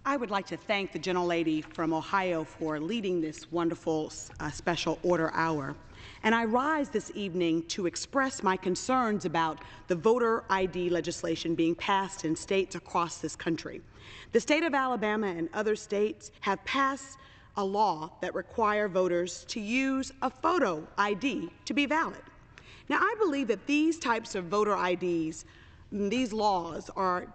I would like to thank the gentlelady from Ohio for leading this wonderful special order hour. And I rise this evening to express my concerns about the voter ID legislation being passed in states across this country. The state of Alabama and other states have passed a law that require voters to use a photo ID to be valid. Now, I believe that these types of voter IDs, these laws are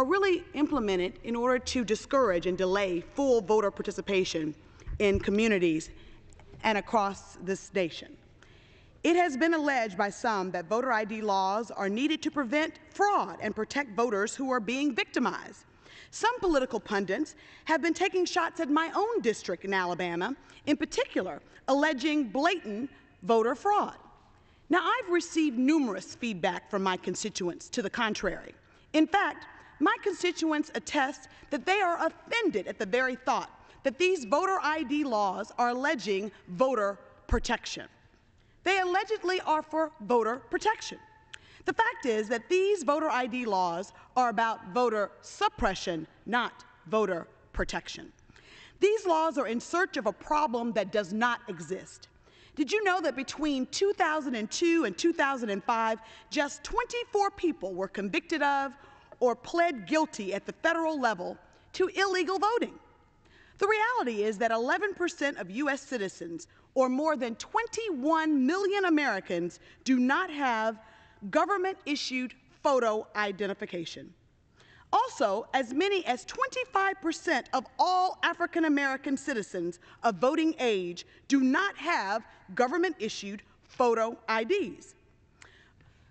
really implemented in order to discourage and delay full voter participation in communities and across this nation. It has been alleged by some that voter ID laws are needed to prevent fraud and protect voters who are being victimized. Some political pundits have been taking shots at my own district in Alabama, in particular, alleging blatant voter fraud. Now, I've received numerous feedback from my constituents to the contrary. In fact, my constituents attest that they are offended at the very thought that these voter ID laws are alleging voter protection. They allegedly are for voter protection. The fact is that these voter ID laws are about voter suppression, not voter protection. These laws are in search of a problem that does not exist. Did you know that between 2002 and 2005, just 24 people were convicted of or pled guilty at the federal level to illegal voting? The reality is that 11% of U.S. citizens, or more than 21 million Americans, do not have government-issued photo identification. Also, as many as 25% of all African American citizens of voting age do not have government-issued photo IDs.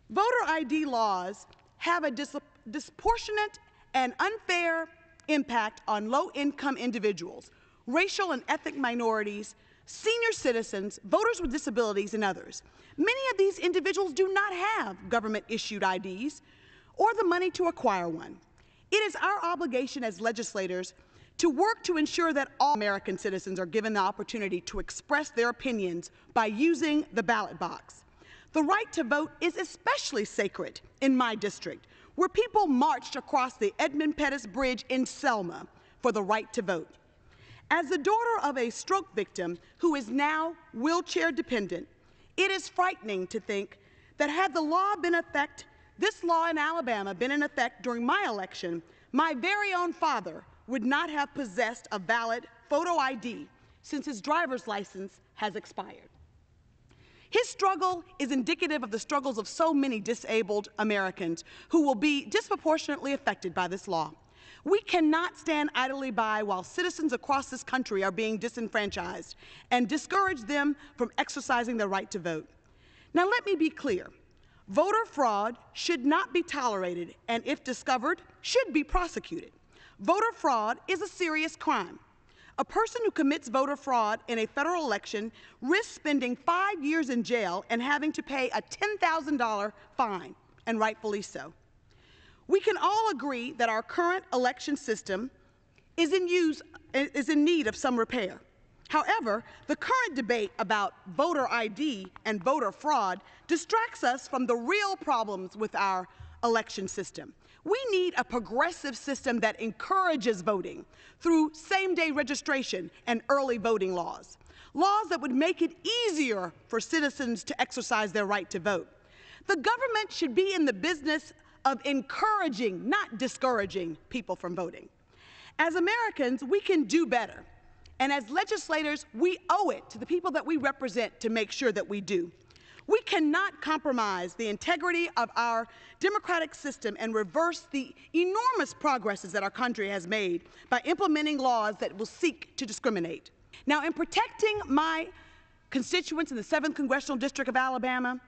Voter ID laws have a disproportionate and unfair impact on low-income individuals, racial and ethnic minorities, senior citizens, voters with disabilities, and others. Many of these individuals do not have government-issued IDs or the money to acquire one. It is our obligation as legislators to work to ensure that all American citizens are given the opportunity to express their opinions by using the ballot box. The right to vote is especially sacred in my district, where people marched across the Edmund Pettus Bridge in Selma for the right to vote. As the daughter of a stroke victim who is now wheelchair dependent, it is frightening to think that had the law been in effect, this law in Alabama been in effect during my election, my very own father would not have possessed a valid photo ID since his driver's license has expired. His struggle is indicative of the struggles of so many disabled Americans who will be disproportionately affected by this law. We cannot stand idly by while citizens across this country are being disenfranchised and discourage them from exercising their right to vote. Now, let me be clear. Voter fraud should not be tolerated and, if discovered, should be prosecuted. Voter fraud is a serious crime. A person who commits voter fraud in a federal election risks spending 5 years in jail and having to pay a $10,000 fine, and rightfully so. We can all agree that our current election system is in need of some repair. However, the current debate about voter ID and voter fraud distracts us from the real problems with our election system. We need a progressive system that encourages voting through same-day registration and early voting laws, laws that would make it easier for citizens to exercise their right to vote. The government should be in the business of encouraging, not discouraging, people from voting. As Americans, we can do better. And as legislators, we owe it to the people that we represent to make sure that we do. We cannot compromise the integrity of our democratic system and reverse the enormous progresses that our country has made by implementing laws that will seek to discriminate. Now, in protecting my constituents in the 7th Congressional District of Alabama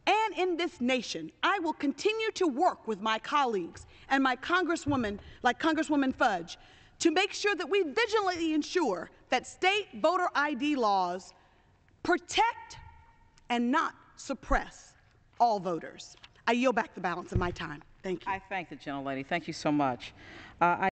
and in this nation, I will continue to work with my colleagues and my congresswoman, like Congresswoman Fudge, to make sure that we vigilantly ensure that state voter ID laws protect and not suppress all voters. I yield back the balance of my time. Thank you. I thank the gentlelady. Thank you so much.